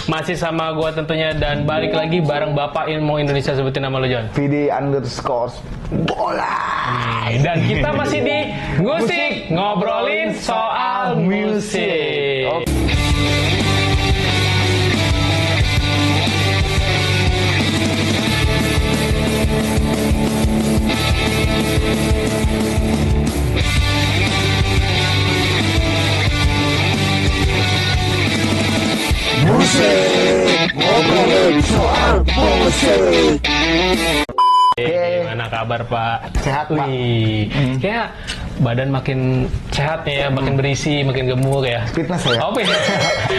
Masih sama gua tentunya dan balik lagi bareng Bapak Ilmu Indonesia, sebutin nama lo John. VD_bola. Dan kita masih di Musik ngobrolin soal musik. Musik ngobrolin soal musik. Gimana kabar Pak? Sehat Pak. Kayak badan makin sehat ya, makin berisi, makin gemuk ya. Fitness ya. Oh, fitness.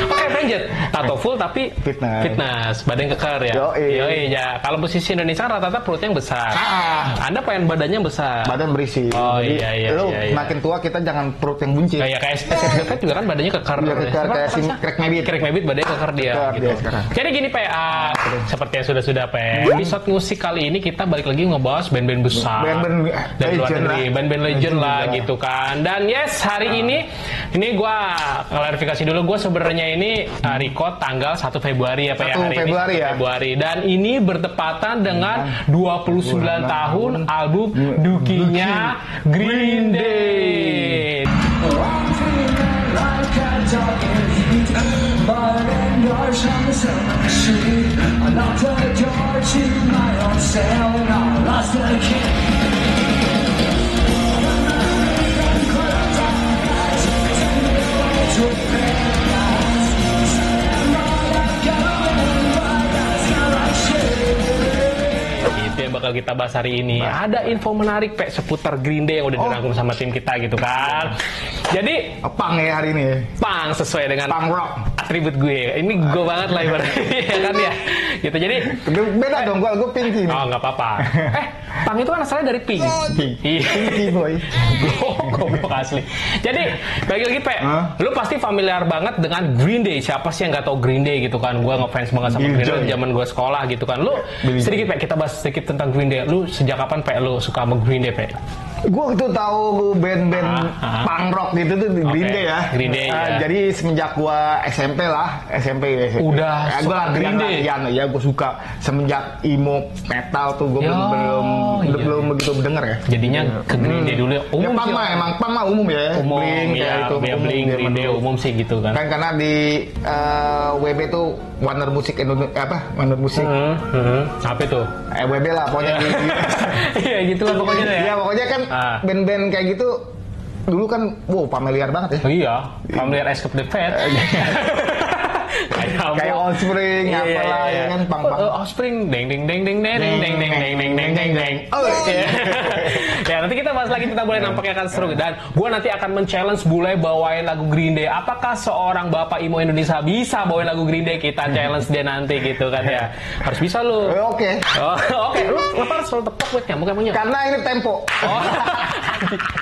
Oke, lanjut. Tato full tapi fitness, badan kekar ya. Yoi ya. Kalau posisi Indonesia rata-rata perutnya yang besar. Anda pengen badannya besar. Badan berisi. Oh jadi, iya. Makin tua kita jangan perut yang buncit. Kayak SSFF juga kan badannya kekar. Iya, kekar kayak si Craig Mabit badannya kekar dia. Gitu. Jadi gini PA, seperti yang sudah episode musik kali ini kita balik lagi ngebahas band-band besar. Band-band dari luar legend negeri, lah. band-band legend lah gitu kan. Dan yes, hari ini gua klarifikasi dulu, gua sebenarnya ini record tanggal 1 Februari ya Pak ya, hari Februari ini 1 ya. Februari. Dan ini bertepatan dengan 29 tahun album Dookie-nya Green Day. Itu yang bakal kita bahas hari ini. Ada info menarik Pak seputar Green Day yang udah dirangkum sama tim kita gitu kan. Jadi pang ya hari ini. Pang sesuai dengan pang rock atribut gue. Ini gue banget lah ibaratnya ya kan ya. Gitu. Jadi beda dong, gue pinky nih. Oh, enggak apa-apa. Pang itu kan asalnya dari pink. Pinky boy. Goblok asli. Jadi bagi lagi Pak, lu pasti familiar banget dengan Green Day. Siapa sih yang nggak tahu Green Day gitu kan? Gue ngefans banget sama Green Day zaman gue sekolah gitu kan. Lu sedikit Pak, kita bahas sedikit tentang Green Day. Lu sejak kapan Pak lu suka sama Green Day Pak? Gue tuh tahu band-band punk rock gitu tuh Green Day ya. Green Day. Jadi semenjak gue SMP lah, SMP. Udah gue latihan ya, gue suka semenjak emo metal tuh gue belum begitu denger ya. Jadinya ke Green Day dulu. Umum ya, emang punk mah umum ya. Umum Blink, ya, itu Blink, Green Day umum sih gitu kan. Kan karena di WB tuh Warner Music Indonesia Warner Music. Apa itu? WB lah pokoknya. Iya gitulah pokoknya ya. Iya pokoknya kan band-band kayak gitu dulu kan familiar banget ya. Oh iya, familiar as the Fat. Kayak Offspring apalah ya kan pang-pang. Offspring deng. Ya nanti kita bahas lagi, kita boleh nampaknya akan seru dan gue nanti akan men-challenge Bule bawain lagu Green Day. Apakah seorang Bapak Imo Indonesia bisa bawain lagu Green Day? Kita challenge dia nanti gitu kan ya. Harus bisa lu. Oke. Oke, lu harus selalu tepok buat nyamuk. Karena ini tempo.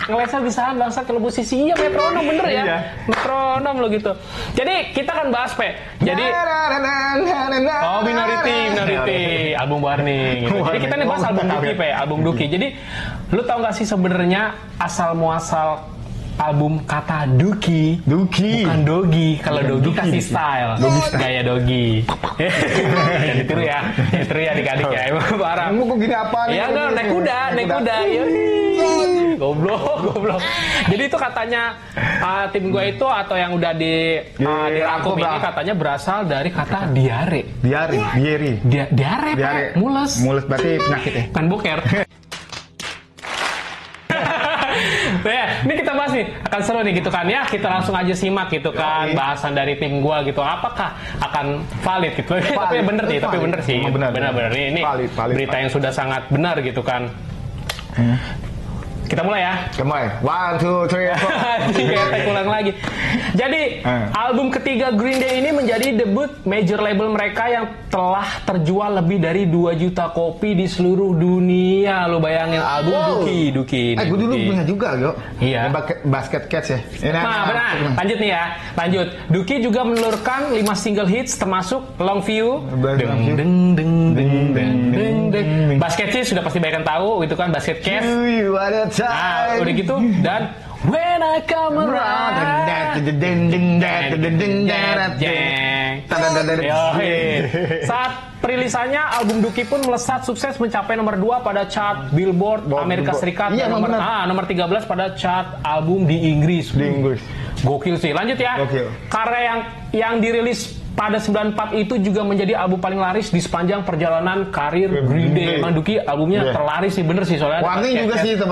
Ngelesnya bisaan bangsa kalau musisi iya metronom bener ya. Metronom lo gitu. Jadi kita akan bahas jadi Minority album Warning gitu. Jadi kita nih bahas album Dookie album Dookie. Jadi lu tau gak sih sebenarnya asal muasal album kata Dookie bukan Dogi. Kalau Dogi kasih style, gaya Dogi. Jangan ditiru ya adik-adik ya. Emang parah. Kamu kok gini apa nih? Ya enggak, naik kuda. Goblok. Jadi itu katanya tim gue itu atau yang udah dirangkum ini katanya berasal dari kata diare. Diare. Mules berarti penyakit ya. Kan boker. Nah, ini kita bahas nih, akan seru nih gitu kan ya. Kita langsung aja simak gitu kan bahasan dari tim gua gitu. Apakah akan valid gitu? Tapi bener sih. Bener. Ini berita yang sudah sangat benar gitu kan. Kita mulai ya. Mulai. 1, 2, 3, 4. Kita ulang lagi. Jadi album ketiga Green Day ini menjadi debut major label mereka yang telah terjual lebih dari 2 juta kopi di seluruh dunia. Lo bayangin album Dookie. Gue dulu punya juga, Yo. Iya. Basket Cats ya. Benar. Lanjut nih ya. Lanjut. Dookie juga menelurkan 5 single hits termasuk Longview. Basket Cats sudah pasti banyak yang tahu itu kan Basket Cats. Udah gitu dan pena kamera. Saat perilisannya, album Duki pun melesat sukses mencapai nomor 2 pada chart Billboard Amerika Serikat dan nomor 13 pada chart album di Inggris. Gokil sih. Lanjut ya. Gokil. Karya yang dirilis pada 94 itu juga menjadi album paling laris di sepanjang perjalanan karir Green Day. Emang Duki albumnya terlaris sih, bener sih soalnya. Warning juga sih itu,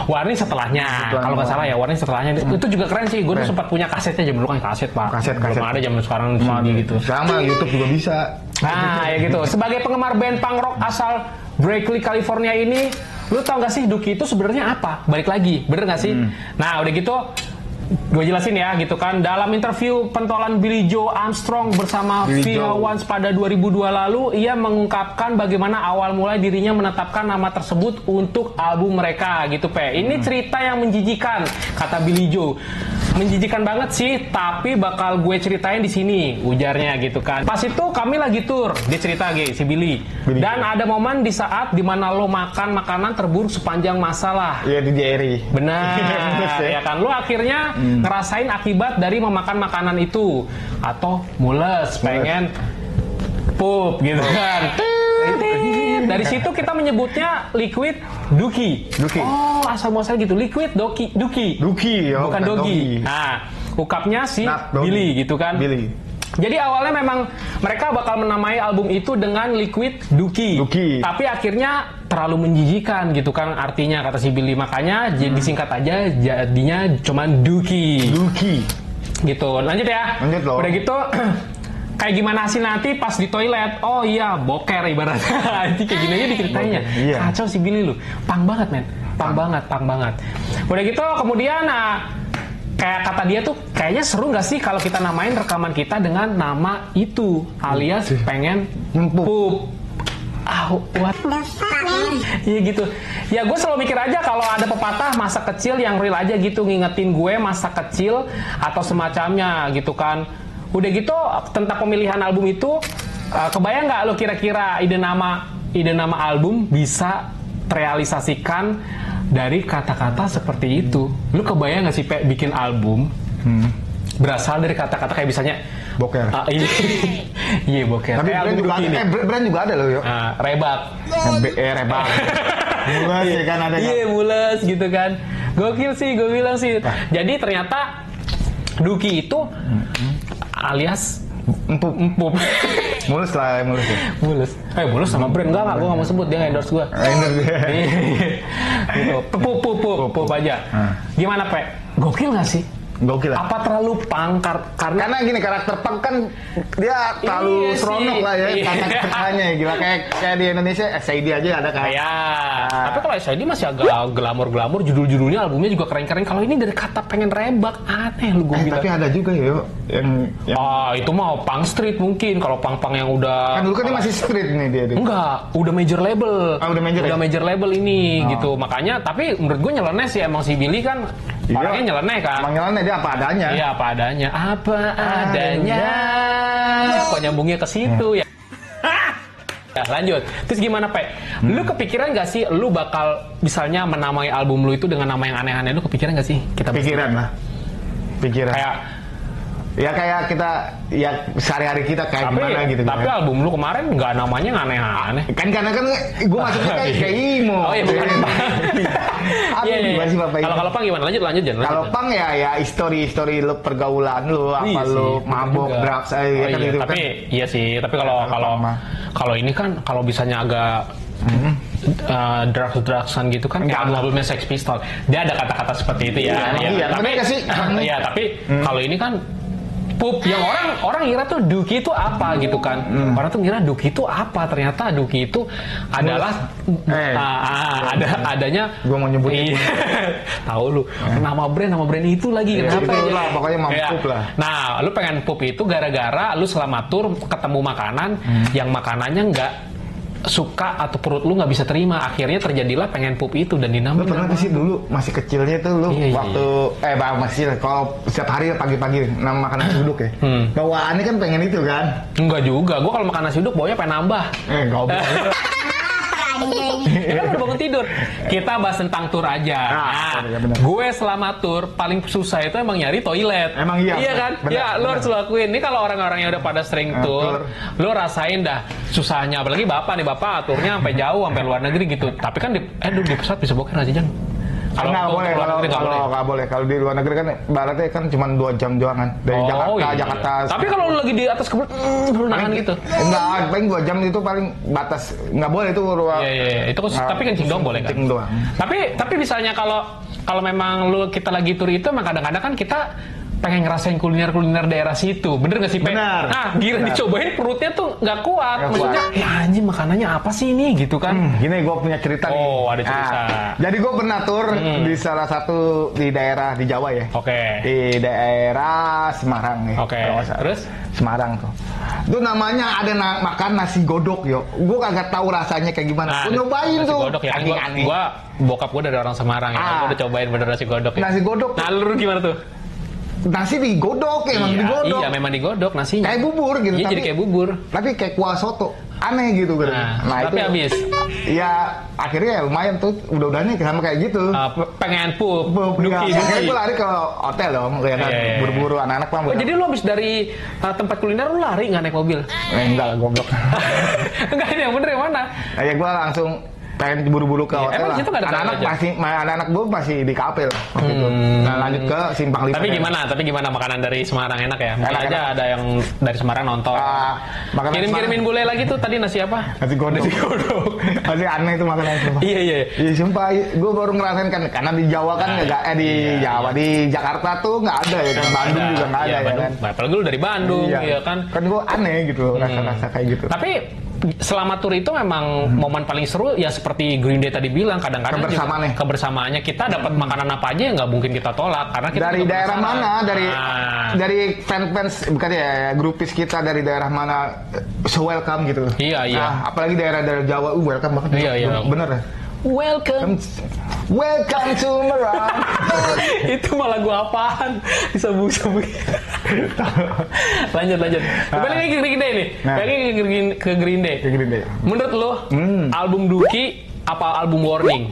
Warning setelahnya. Kalau nggak salah ya, Warning setelahnya. Itu juga keren sih. Gue sempat punya kasetnya, zaman dulu kan kaset, Pak. Kaset. Belum ada zaman sekarang CD gitu. Sama YouTube juga bisa. Nah, ya gitu. Sebagai penggemar band punk rock asal Berkeley, California ini, lu tau gak sih Duki itu sebenarnya apa? Balik lagi, bener gak sih? Nah, udah gitu gue jelasin ya gitu kan. Dalam interview pentolan Billy Joe Armstrong bersama Phil Once pada 2002 lalu, ia mengungkapkan bagaimana awal mulai dirinya menetapkan nama tersebut untuk album mereka gitu, Pe. Ini cerita yang menjijikan, kata Billy Joe. Menjijikan banget sih, tapi bakal gue ceritain di sini, ujarnya gitu kan. Pas itu kami lagi tur, dia cerita si Billy. Dan ada momen di saat dimana lo makan makanan terburuk sepanjang masa lah. Iya, di diary. Benar, ya kan. Lo akhirnya ngerasain akibat dari memakan makanan itu, atau mules, pengen pup gitu kan. Dari situ kita menyebutnya liquid Duki. Oh, asal muasal gitu. Liquid Duki. Bukan Dogi. Nah, ungkapnya si Billy gitu kan. Billy. Jadi awalnya memang mereka bakal menamai album itu dengan Liquid Duki. Tapi akhirnya terlalu menjijikan gitu kan artinya, kata si Billy. Makanya disingkat aja jadinya cuman Duki. Gitu. Lanjut ya. Lanjut loh. Udah gitu kayak gimana sih nanti pas di toilet? Oh iya, boker ibaratnya. Nanti kayak gini aja diceritainnya. Kacau si Billy lu. Pang banget, men. Pang banget. Udah gitu kemudian kayak kata dia tuh, kayaknya seru nggak sih kalau kita namain rekaman kita dengan nama itu, alias pengen pup. Iya gitu. Ya gue selalu mikir aja kalau ada pepatah masa kecil yang real aja gitu, ngingetin gue masa kecil atau semacamnya gitu kan. Udah gitu tentang pemilihan album itu, kebayang nggak lo kira-kira ide nama album bisa terrealisasikan dari kata-kata seperti itu? Lu kebayang nggak sih bikin album berasal dari kata-kata kayak misalnya boker? Iya boker. Tapi brand juga ada loh, yuk. Rebak. Rebak. Mules ya kan ada. Iya mules gitu kan. Gokil sih, gue bilang sih. Jadi ternyata Duki itu alias empuk. Mulus lah, mulus ya. Mulus sama brand enggak, gue nggak mau sebut, dia endorse gue. Gitu. Pup aja. Gimana, Pe? Gokil nggak sih? Gokil lah. Apa terlalu punk? Karena gini, karakter punk kan dia terlalu seronok lah ya, kata-katanya gila, kayak di Indonesia SID aja ada kayak. Ya. Tapi kalau SID masih agak glamor, judul-judulnya albumnya juga keren-keren. Kalau ini dari kata pengen rebak, aneh lu gue bilang. Tapi ada juga ya yang itu mau punk street mungkin. Kalau punk-punk yang udah kan dulu kan dia masih street nih dia. Enggak, udah major label. Udah major label ini gitu. Makanya tapi menurut gue nyeleneh sih emang si Billy kan. Orangnya nyeleneh kan? Emang nyeleneh, dia apa adanya. Iya, apa adanya. Kok nyambungnya ke situ ya? Ya, lanjut. Terus gimana, Pe? Lu kepikiran gak sih lu bakal misalnya menamai album lu itu dengan nama yang aneh-aneh? Lu kepikiran gak sih? Pikiran. Kayak kita ya sehari-hari kita kayak gimana gitu. Tapi album lu kemarin nggak namanya aneh-aneh. Kan karena gue masuknya kayak emo. Oh iya bukan. Gimana sih Bapak? Kalau pang gimana? Lanjut. Kalau pang ya histori lu pergaulan lu, apa lu mabok, drugs kan itu. Tapi iya sih. Tapi kalau ini kan kalau bisanya agak drugs-drugsan gitu kan kayak albumnya Sex Pistols. Dia ada kata-kata seperti itu ya. Tapi kalau ini kan pup yang orang ngira tuh Duki itu apa gitu kan. Orang tuh ngira Duki itu apa, ternyata Duki itu adalah adanya gua mau nyebutin. Tahu lu nama brand itu lagi kenapa ya? Lah, pokoknya mau pup lah. Nah, lu pengen pup itu gara-gara lu selama tur ketemu makanan yang makanannya nggak suka atau perut lu nggak bisa terima, akhirnya terjadilah pengen pup itu dan dinamain. Lu pernah sih dulu masih kecilnya tuh lu waktu masih kalau setiap hari pagi-pagi makan nasi uduk ya. Bawaannya kan pengen itu kan? Enggak juga, gua kalau makan nasi uduk baunya pengen nambah. Goblok. Kita udah bangun tidur. Kita bahas tentang tour aja. Gue selama tour paling susah itu emang nyari toilet. Emang iya. Iya kan? Bener, ya, lo harus lakuin. Ini kalau orang-orang yang udah pada sering tour, lo rasain dah susahnya. Apalagi bapak turnya sampai jauh, sampai luar negeri gitu. Tapi kan di pesawat bisa boker aja, Jan. Kalau nggak boleh, nggak boleh. Kalau di luar negeri kan baratnya kan cuma 2 jam doang kan dari Jakarta. Tapi kalau lu lagi di atas kebun, nahan gitu. Enggak, paling 2 jam itu paling batas. Nggak boleh itu ruang. Iya. Itu tapi kencing doang boleh kan? Kencing doang. Tapi misalnya kalau memang kita lagi tur itu, emang kadang-kadang kan kita pengen ngerasain kuliner daerah situ, bener gak sih, Pe? Benar. Nah, dicobain perutnya tuh nggak kuat. Maksudnya, anjing makanannya apa sih ini gitu kan? Gini, gue punya cerita nih. Oh, ada cerita. Jadi gue pernah tur di salah satu di daerah di Jawa ya. Oke. Di daerah Semarang nih. Oke. Terus? Semarang tuh. Itu namanya ada makan nasi godok yo. Gue kagak tahu rasanya kayak gimana. Gue nyobain tuh. Godok ya. Bokap gue dari orang Semarang ya. Gue udah cobain bener nasi godok ya. Nasi godok. Nah, lu gimana tuh? Nasi digodok emang digodok. Iya, memang digodok nasinya. Kayak bubur gitu. Iya, jadi kayak bubur. Tapi kayak kuah soto. Aneh gitu kan. Nah, tapi habis. Ya akhirnya ya lumayan tuh. Udah-udahnya sama kayak gitu. Pengen pup. Duki. Gue lari ke hotel dong. Ya kan. Buru-buru anak-anak Oh, jadi lu habis dari tempat kuliner lu lari nggak naik mobil? Enggak lah, goblok. Enggak, ini yang bener yang mana? Ya gue langsung pengen buru-buru ke hotel lah. Anak-anak gue masih di kafe lah waktu itu. Nah, lanjut ke Simpang Lima. Tapi gimana makanan dari Semarang enak ya? Mungkin aja ada yang dari Semarang nonton. Kirimin bule lagi tuh tadi nasi apa? Nasi godok. Masih aneh itu makanan itu. Iya. Iya, sumpah gue baru ngerasain kan, karena di Jawa kan di Jakarta tuh nggak ada ya kan, Bandung juga nggak ada ya kan. Apalagi lu dari Bandung ya kan. Kan gue aneh gitu rasa-rasa kayak gitu. Tapi selama tur itu memang momen paling seru ya seperti Green Day tadi bilang, kadang-kadang kebersamaannya kita dapat makanan apa aja nggak mungkin kita tolak karena kita dari daerah mana, dari fans bukan ya, grupis kita dari daerah mana, so welcome gitu. Iya. Nah, apalagi daerah Jawa, welcome banget. Iya. Bener ya. Welcome to Merang. Itu malah gua apaan? Disambung. Lanjut. Balik lagi ke Green Day nih. Balik ke Green Day. Menurut lo, album Dookie apa album Warning?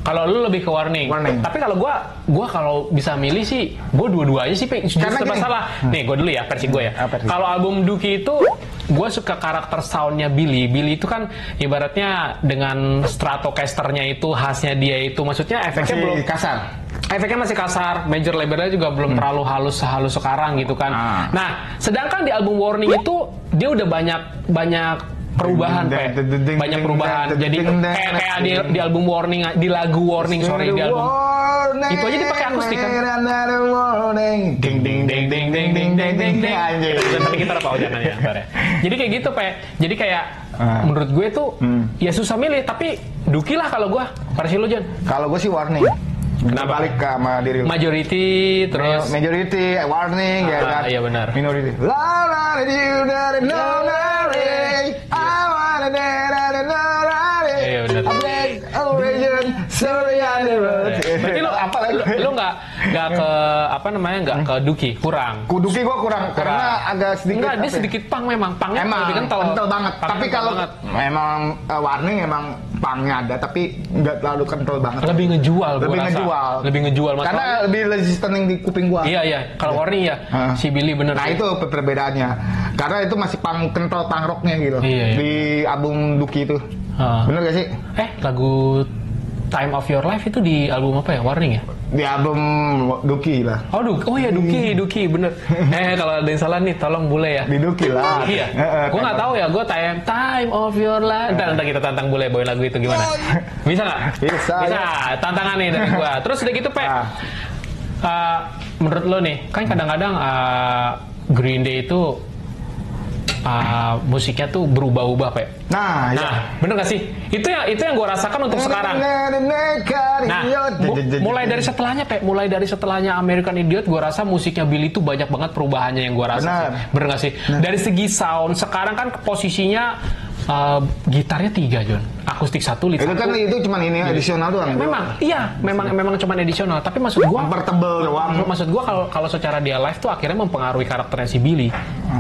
Kalau lu lebih ke Warning. Tapi kalau gua kalau bisa milih sih, gua dua-duanya sih, justru masalah. Nih, gua dulu ya, versi gua ya. Kalau album Dookie itu gue suka karakter soundnya Billy. Billy itu kan ibaratnya dengan Stratocaster-nya itu khasnya dia itu, maksudnya efeknya masih belum kasar. Efeknya masih kasar, major labelnya juga belum terlalu halus sekarang gitu kan. Nah, sedangkan di album Warning itu dia udah banyak perubahan, banyak perubahan. Jadi kayak di album Warning, di lagu Warning, di album itu aja dipakai akustik kan. Ding. Tapi kita apa jangan ya. Jadi kayak gitu, Pe. Jadi kayak menurut gue tuh ya susah milih, tapi Dookie lah kalau gue. Versi lu, Jon? Kalau gue sih Warning. Kenapa? Balik ke sama diri lu. Majority, terus Warning ya kan. Iya benar. Minority. Iya benar. Berarti lo nggak ke apa namanya, nggak ke Dookie, kurang. Dookie gue kurang karena agak sedikit. Enggak, dia sedikit punk memang. Punknya lebih kental banget. Tapi kalau memang Warning emang punknya ada, tapi nggak terlalu kental banget. Lebih ngejual. Masalah. Karena lebih listening di kuping gua. Iya. Kalau Warning ya, si Billy bener. Nah itu perbedaannya. Karena itu masih kental punk rocknya gitu. Iya. Di album Dookie itu. Bener gak sih? Lagu Time of Your Life itu di album apa ya? Warning ya? Di album Dookie lah. Oh ya Dookie bener. Kalau ada yang salah nih, tolong bule ya. Di Dookie lah. Iya. Gue nggak tahu ya. Gue Time of Your Life. Ntar kita tantang bule bawain lagu itu gimana? Bisa nggak? Bisa. Tantangan nih dari gue. Terus udah gitu, Pe. Menurut lo nih, kan kadang-kadang Green Day itu musiknya tuh berubah-ubah, Pe. Nah, bener gak sih? Itu yang gue rasakan untuk sekarang. Nah, mulai dari setelahnya American Idiot, gue rasa musiknya Billy itu banyak banget perubahannya yang gue rasa. Bener gak sih? Dari segi sound, sekarang kan posisinya gitarnya 3, Jon. Akustik 1, lead 1. Itu kan itu cuma ini edisional doang. Memang cuma edisional. Tapi maksud gua tebel doang. Maksud gua kalau secara dia live tuh akhirnya mempengaruhi karakternya si Billy.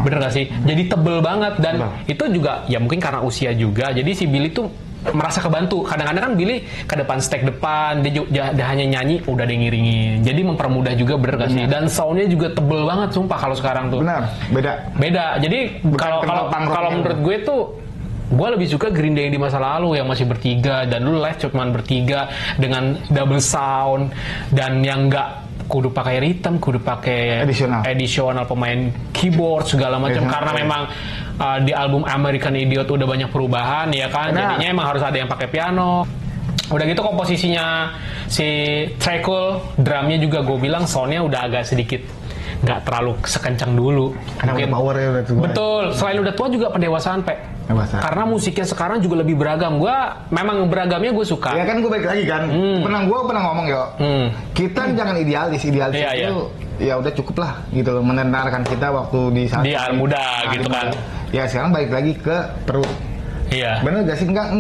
Bener gak sih? Jadi tebel banget dan itu juga ya mungkin karena usia juga. Jadi si Billy tuh merasa kebantu. Kadang-kadang kan Billy ke depan stage depan, dia hanya nyanyi, udah dia ngiringin. Jadi mempermudah juga, bener gak sih? Dan soundnya juga tebel banget, sumpah kalau sekarang tuh. Benar, beda. Jadi kalau menurut gue tuh, gue lebih suka Green Day yang di masa lalu yang masih bertiga, dan dulu live cuma bertiga dengan double sound dan yang nggak kudu pakai rhythm, kudu pakai additional pemain keyboard segala macam, karena memang di album American Idiot udah banyak perubahan ya kan. Jadinya emang harus ada yang pakai piano. Udah gitu komposisinya si Trekul, drumnya juga gue bilang soundnya udah agak sedikit nggak terlalu sekencang dulu. Karena power ya udah tua. Betul, selain udah tua juga pendewasaan, karena musiknya sekarang juga lebih beragam. Memang beragamnya gue suka. Ya kan gue baik lagi kan. Gue pernah ngomong kita jangan idealis itu ya udah cukup lah gitu loh, menenangkan kita waktu di saat muda gitu kan. Ya sekarang balik lagi ke perut. Iya. Bener gak sih? Enggak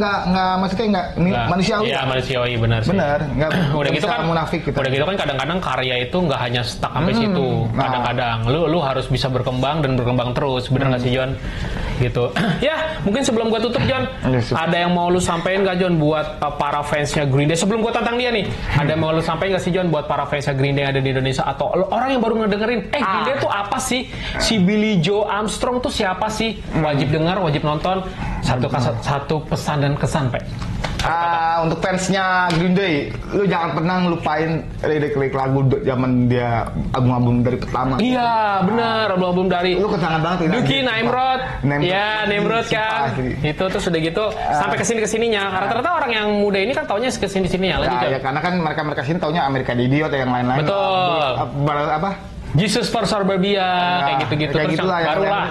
maksudnya enggak manusiawi. Iya, manusiawi benar sih. Benar, enggak. Udah gitu kan munafik gitu. Udah gitu kan kadang-kadang karya itu enggak hanya stuck sampai situ. Kadang-kadang lu harus bisa berkembang dan berkembang terus. Bener enggak sih, John? Gitu. Ya, mungkin sebelum gua tutup, John, ada yang mau lu sampein enggak, John, buat para fansnya Green Day? Sebelum gua tantang dia nih, ada yang mau lu sampein enggak sih, John, buat para fansnya Green Day yang ada di Indonesia atau orang yang baru ngedengerin, Green Day tuh apa sih? Si Billy Joe Armstrong tuh siapa sih? Wajib dengar, wajib nonton. Satu pesan dan kesan, Pak. Untuk fansnya Green Day, lu jangan pernah ngelupain lirik-lirik lagu zaman dia album-album dari pertama. Iya, benar, album-album dari. Lu kesangan banget. Duki, Nimrod. Ya, Nimrod kan. Itu tuh sudah gitu sampai kesininya. Karena ternyata orang yang muda ini kan taunya kesini-sininya. Ya, karena kan mereka sini taunya American Idiot yang lain-lain. Betul. Apa? Jesus for Suburbia, kayak gitu-gitu. Kayak gitulah.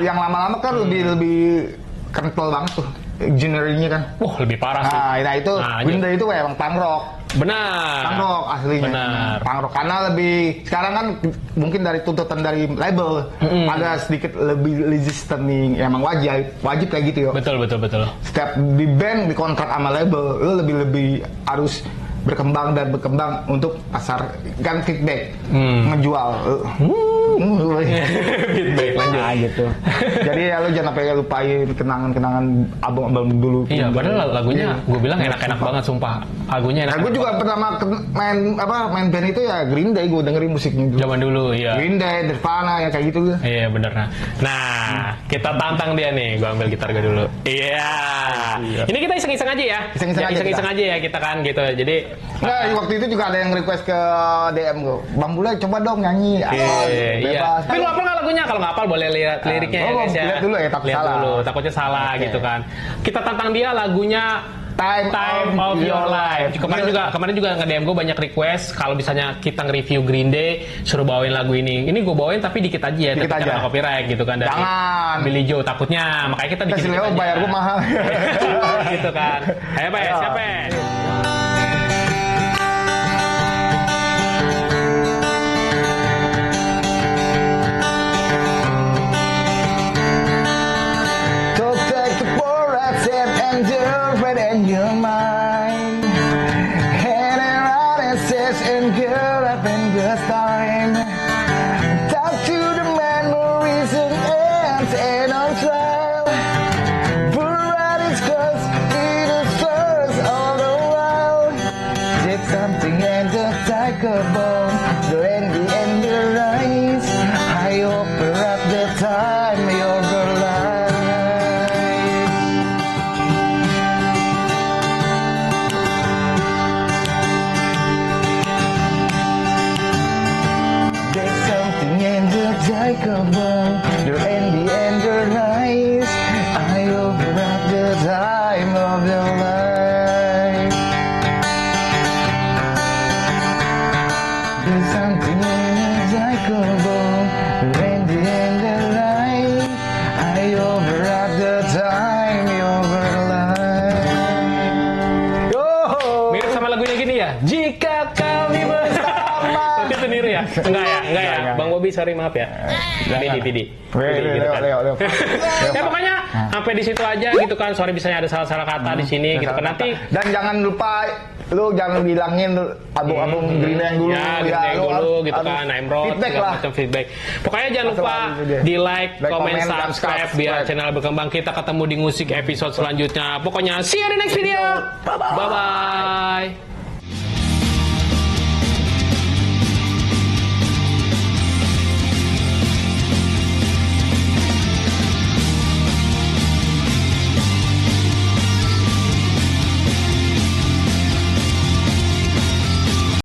Yang lama-lama kan lebih kental banget tuh generinya kan. Wah, lebih parah sih. Nah itu Green Day itu emang punk rock. Benar. Punk rock aslinya. Benar. Punk rock karena lebih sekarang kan mungkin dari tuntutan dari label ada sedikit lebih listening. Emang wajib kayak gitu ya. Betul. Setiap di band dikontrak sama label, lu lebih harus berkembang untuk pasar kan feedback menjual feedback lanjut gitu. Jadi ya lu jangan sampai lupain kenangan album dulu. Iya, padahal lagunya gue bilang enak-enak banget sumpah. Lagunya enak. Gue juga pertama main band itu ya Green Day, gue dengerin musiknya dulu. Zaman dulu ya. Green Day, Nirvana ya kayak gitu. Iya bener. Nah, kita tantang dia nih. Gue ambil gitar gue dulu. Iya. Ini kita iseng-iseng aja ya. Iseng-iseng aja ya kita kan gitu. Jadi waktu itu juga ada yang request ke DM gue, Bang Bule coba dong nyanyi. Iya. Tapi lu hafal nggak lagunya? Kalau nggak hafal boleh lihat liriknya ya guys ya. Lihat dulu ya, lihat dulu. Takutnya salah gitu kan. Kita tantang dia lagunya Time of Your Life. Kemarin juga nge-DM gue banyak request kalau misalnya kita nge-review Green Day suruh bawain lagu ini. Ini gue bawain tapi dikit aja ya, tapi karena copyright gitu kan dari Billy Joe takutnya. Makanya kita dikit aja. Bayar gue mahal. Gitu kan. Ayo Pak, siapa ya? In your mind, and around it says, "And girl, I've been good time." Talk to the memories and ends and on trial. But it's 'cause it is first all the while. Did something and just like a bomb, the end the rise. I open up the time of your life. Like a bomb, the end the rise. I overlap the time of the life. There's something like a bomb, the end the rise. I overlap the time of the life. Mirip sama lagunya gini ya. Jika kami bersama. Itu niru ya? Enggak ya. Bang Bobby, sorry maaf ya. Pidi. Leo. Ya pokoknya sampai di situ aja gitu kan. Sorry misalnya ada salah-salah kata di sini gitu kan. Nanti dan jangan lupa lu jangan bilangin album Green yang dulu. Ya, Green Day dulu gitu kan, Nimrod, feedback segala lah. macam feedback. Pokoknya jangan lupa di like, comment, comment, dan subscribe biar channel berkembang. Kita ketemu di musik episode selanjutnya. Pokoknya see you in the next video. Bye bye.